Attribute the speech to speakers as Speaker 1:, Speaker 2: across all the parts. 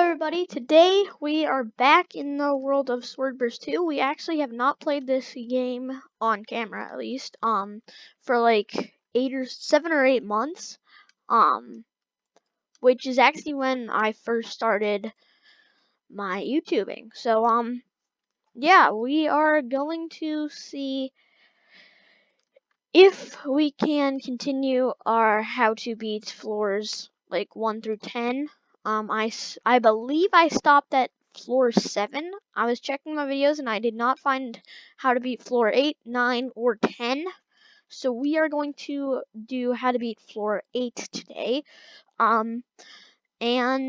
Speaker 1: everybody, today we are back in the world of Swordburst 2. We actually have not played this game on camera, at least, for like 7 or 8 months, which is actually when I first started my YouTubing. So, yeah, we are going to see if we can continue our how to beat floors like 1 through 10. I believe I stopped at floor 7. I was checking my videos and I did not find how to beat floor 8, 9, or 10. So we are going to do how to beat floor 8 today. And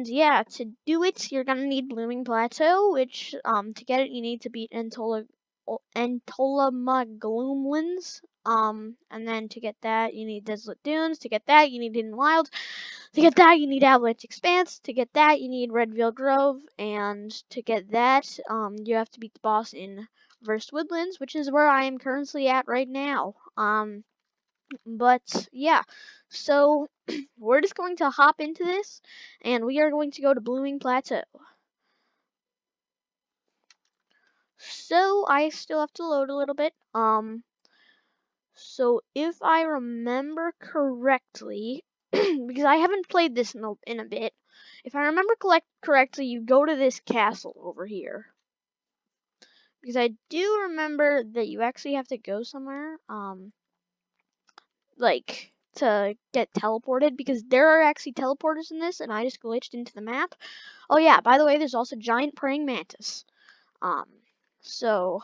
Speaker 1: yeah, to do it, you're gonna need Blooming Plateau, which to get it you need to beat Entolamagloomlands. And then to get that you need Desolate Dunes. To get that you need Hidden Wilds. To get that you need Avalanche Expanse. To get that you need Redveil Grove. And to get that, you have to beat the boss in Versed Woodlands, which is where I am currently at right now. But yeah, so we're just going to hop into this, and we are going to go to Blooming Plateau. So I still have to load a little bit. So if I remember correctly, because I haven't played this in a bit, if I remember correctly, you go to this castle over here. Because I do remember that you actually have to go somewhere, like to get teleported, because there are actually teleporters in this and I just glitched into the map. Oh yeah, by the way, there's also giant praying mantis. So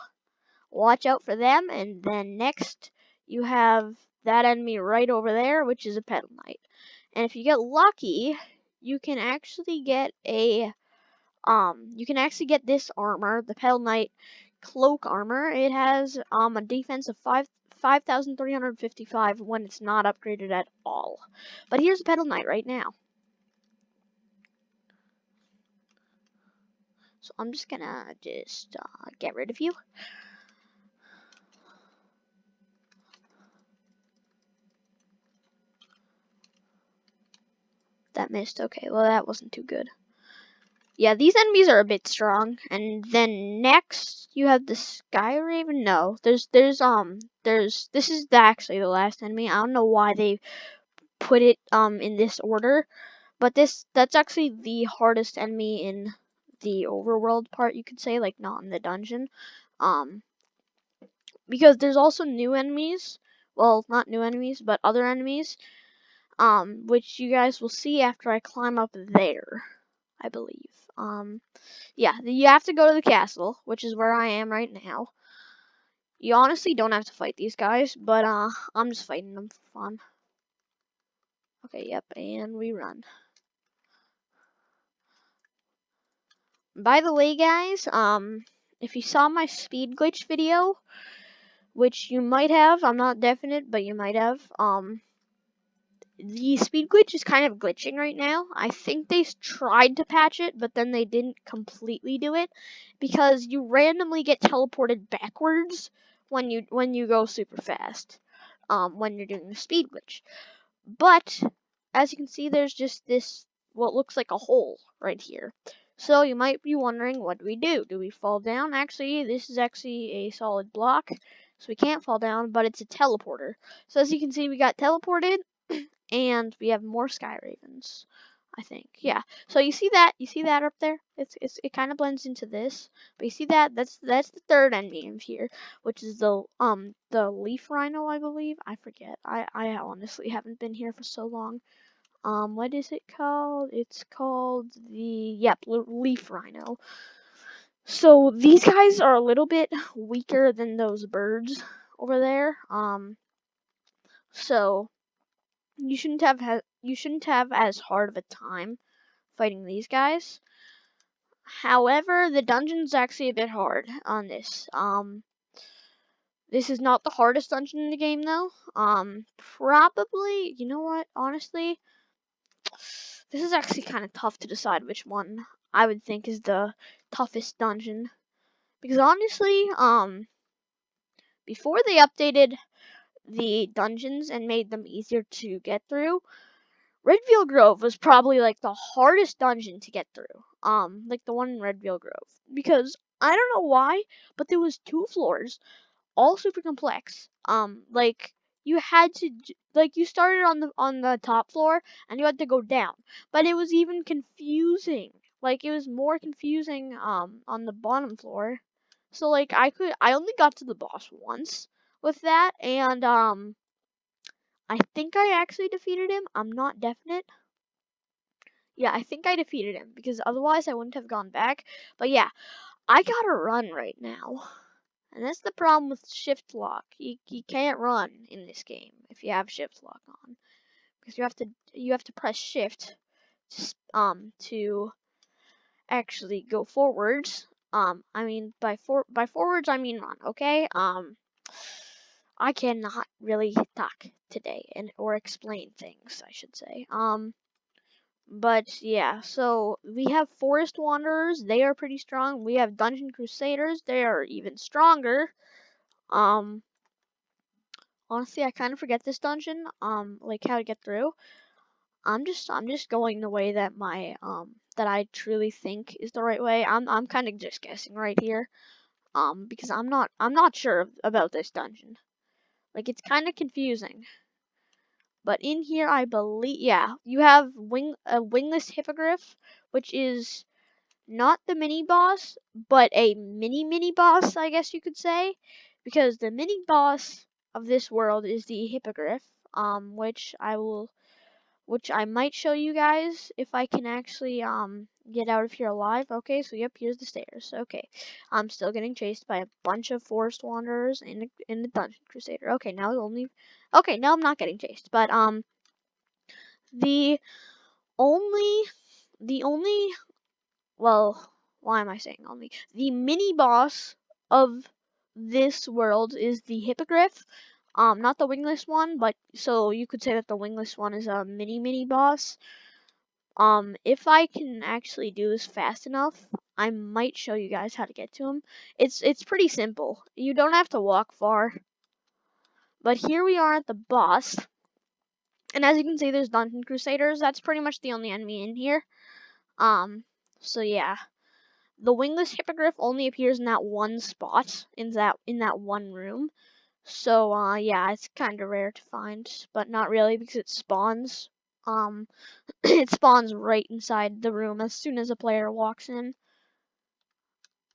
Speaker 1: watch out for them, and then next you have that enemy right over there, which is a Petal Knight. And if you get lucky, you can actually get this armor, the Petal Knight cloak armor. It has a defense of 5,355 when it's not upgraded at all. But here's the Petal Knight right now. So I'm just gonna get rid of you. That missed. Okay, well that wasn't too good. Yeah, these enemies are a bit strong. And then next you have the Sky Raven. No, this is actually the last enemy. I don't know why they put it in this order, but that's actually the hardest enemy in the overworld part, you could say, like not in the dungeon. Because there's also new enemies. Well, not new enemies, but other enemies. Which you guys will see after I climb up there, I believe. Yeah, you have to go to the castle, which is where I am right now. You honestly don't have to fight these guys, but I'm just fighting them for fun. Okay, yep, and we run. By the way, guys, if you saw my speed glitch video, which you might have, I'm not definite, but you might have, the speed glitch is kind of glitching right now. I think they tried to patch it, but then they didn't completely do it, because you randomly get teleported backwards when you go super fast, when you're doing the speed glitch. But as you can see, there's just this what looks like a hole right here. So you might be wondering, what do we do? Do we fall down? Actually, this is actually a solid block, so we can't fall down, but it's a teleporter. So as you can see, we got teleported. And we have more Sky Ravens, I think. Yeah. So you see that up there? It kind of blends into this. But you see that? That's the third enemy in here, which is the leaf Rhino, I believe. I forget. I honestly haven't been here for so long. What is it called? It's called the leaf Rhino. So these guys are a little bit weaker than those birds over there. So you shouldn't have as hard of a time fighting these guys. However, the dungeon's actually a bit hard on this. This is not the hardest dungeon in the game though. Probably, you know what, honestly, this is actually kind of tough to decide which one I would think is the toughest dungeon. Because honestly, before they updated the dungeons and made them easier to get through, Redfield Grove was probably like the hardest dungeon to get through. Like the one in Redfield Grove. Because I don't know why, but there was 2 floors, all super complex. Like you had to like you started on the top floor and you had to go down. But it was even confusing. Like it was more confusing on the bottom floor. So like I only got to the boss once with that, and I think I actually defeated him. I'm not definite. Yeah, I think I defeated him because otherwise I wouldn't have gone back. But yeah, I gotta run right now. And that's the problem with shift lock. You can't run in this game if you have shift lock on. Because you have to press shift to actually go forwards. I mean by forwards I mean run, okay? I cannot really talk today and or explain things, I should say. But yeah, so we have Forest Wanderers, they are pretty strong. We have Dungeon Crusaders, they are even stronger. Honestly, I kind of forget this dungeon, like how to get through. I'm just going the way that that I truly think is the right way. I'm kind of just guessing right here, because I'm not sure about this dungeon. Like it's kind of confusing. But in here, I believe, yeah, you have a wingless hippogriff, which is not the mini boss, but a mini boss, I guess you could say, because the mini boss of this world is the hippogriff, which which I might show you guys if I can actually get out of here alive. Okay, so yep, here's the stairs. Okay, I'm still getting chased by a bunch of forest wanderers in the dungeon crusader. Okay, now I'm not getting chased, but the only the only well, why am I saying only? The mini boss of this world is the hippogriff. Not the wingless one, but so you could say that the wingless one is a mini boss. If I can actually do this fast enough, I might show you guys how to get to him. It's pretty simple. You don't have to walk far. But here we are at the boss. And as you can see, there's Dungeon Crusaders. That's pretty much the only enemy in here. So yeah. The wingless hippogriff only appears in that one spot, in that one room. So yeah, it's kind of rare to find, but not really because it spawns. It spawns right inside the room as soon as a player walks in.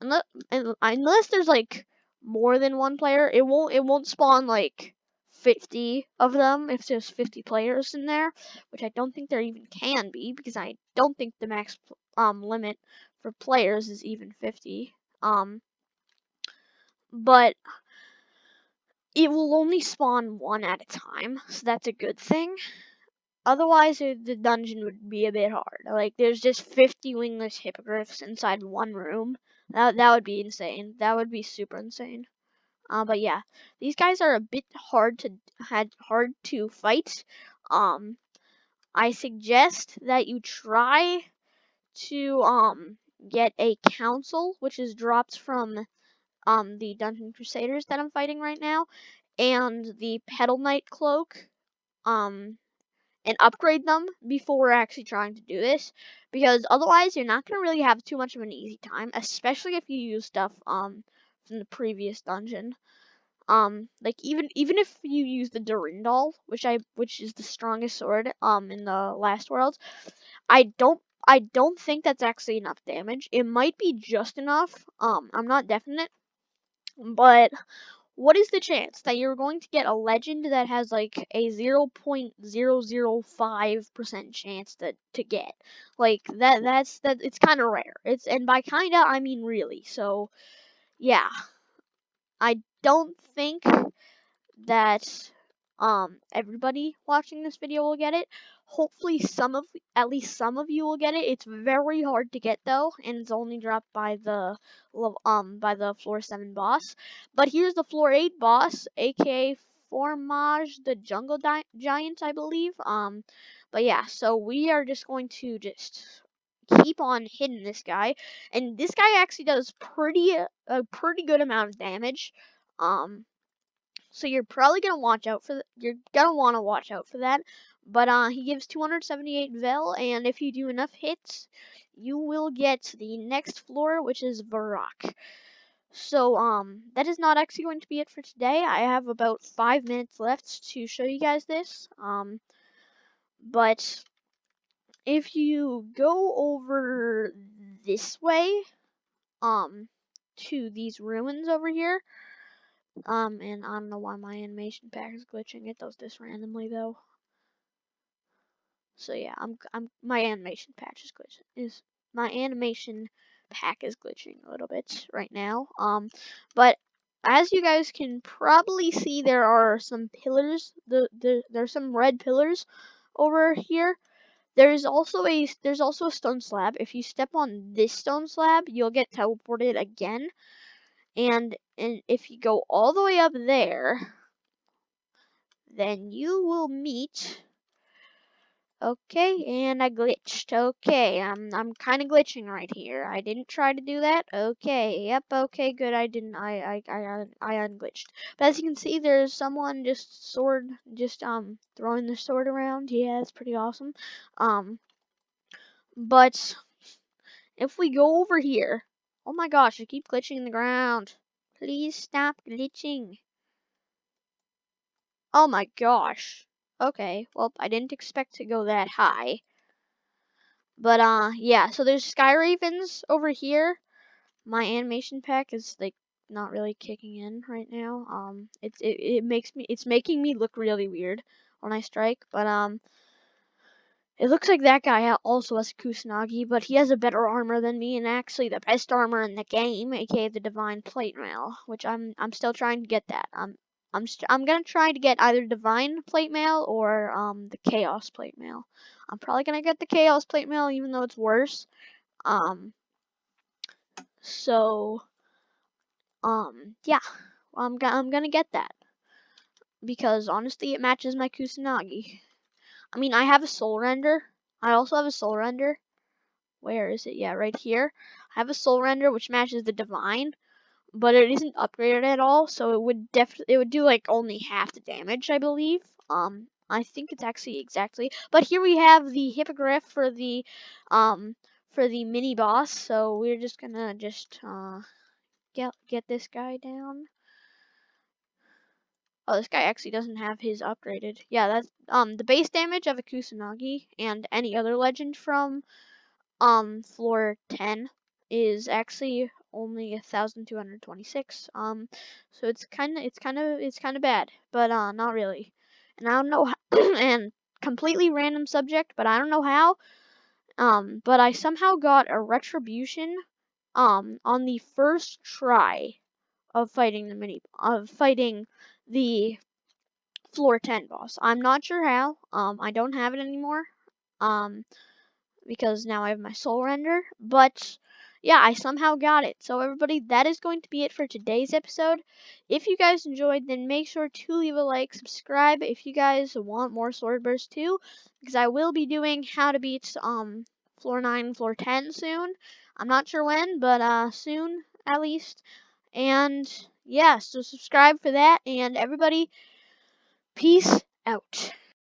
Speaker 1: Unless there's like more than one player, it won't spawn like 50 of them if there's 50 players in there, which I don't think there even can be because I don't think the max limit for players is even 50. But it will only spawn one at a time, so that's a good thing. Otherwise, the dungeon would be a bit hard. Like, there's just 50 wingless hippogriffs inside one room. That would be insane. That would be super insane. But yeah, these guys are a bit hard to fight. I suggest that you try to get a council, which is dropped from the Dungeon Crusaders that I'm fighting right now, and the Petal Knight cloak, and upgrade them before actually trying to do this, because otherwise you're not gonna really have too much of an easy time, especially if you use stuff from the previous dungeon. Like even if you use the Durindal, which is the strongest sword in the last world, I don't think that's actually enough damage. It might be just enough. I'm not definite, but what is the chance that you're going to get a legend that has like a 0.005% chance to get? Like that's it's kind of rare. And by kinda I mean really. So, yeah. I don't think that everybody watching this video will get it. Hopefully at least some of you will get it. It's very hard to get though, and it's only dropped by the floor 7 boss. But here's the floor 8 boss, aka Formage the Jungle Giant, I believe. But yeah, so we are just going to just keep on hitting this guy, and this guy actually does a pretty good amount of damage. So you're probably gonna watch out for you're gonna want to watch out for that. But he gives 278 Vel, and if you do enough hits, you will get the next floor, which is Varrock. So, that is not actually going to be it for today. I have about 5 minutes left to show you guys this. But if you go over this way, to these ruins over here, and I don't know why my animation pack is glitching. It does this randomly though. So yeah, my animation patch my animation pack is glitching a little bit right now. But as you guys can probably see, there are some pillars. There's some red pillars over here. There's also a stone slab. If you step on this stone slab, you'll get teleported again. And if you go all the way up there, then you will meet. Okay, and I glitched. Okay, I'm kind of glitching right here. I didn't try to do that. Okay, yep. Okay, good. I didn't. I unglitched. But as you can see, there's someone just throwing the sword around. Yeah, it's pretty awesome. But if we go over here, oh my gosh, I keep glitching in the ground. Please stop glitching. Oh my gosh. Okay, well, I didn't expect to go that high. But, yeah, so there's Sky Ravens over here. My animation pack is, like, not really kicking in right now. It's making me look really weird when I strike. But, it looks like that guy also has a Kusanagi, but he has a better armor than me, and actually the best armor in the game, aka the Divine Plate Mail, which I'm still trying to get that. I'm gonna try to get either Divine Plate Mail or the Chaos Plate Mail. I'm probably gonna get the Chaos Plate Mail, even though it's worse. So yeah, I'm gonna get that because honestly, it matches my Kusanagi. I mean, I have a Soul Render. I also have a Soul Render. Where is it? Yeah, right here. I have a Soul Render which matches the Divine, but it isn't upgraded at all, so it would do like only half the damage, I believe. I think it's actually exactly. But here we have the Hippogriff for the mini boss. So we're just gonna get this guy down. Oh, this guy actually doesn't have his upgraded. Yeah, that's the base damage of a Kusanagi and any other legend from floor 10 is actually only 1,226. So it's kind of bad, but not really. And I don't know how, and completely random subject, but I don't know how. But I somehow got a retribution on the first try of fighting the floor 10 boss. I'm not sure how. I don't have it anymore. Because now I have my soul render. But yeah, I somehow got it. So everybody, that is going to be it for today's episode. If you guys enjoyed, then make sure to leave a like, subscribe if you guys want more Swordburst too, because I will be doing how to beat floor 9, floor 10 soon. I'm not sure when, but soon at least. And yeah, so subscribe for that, and everybody, peace out.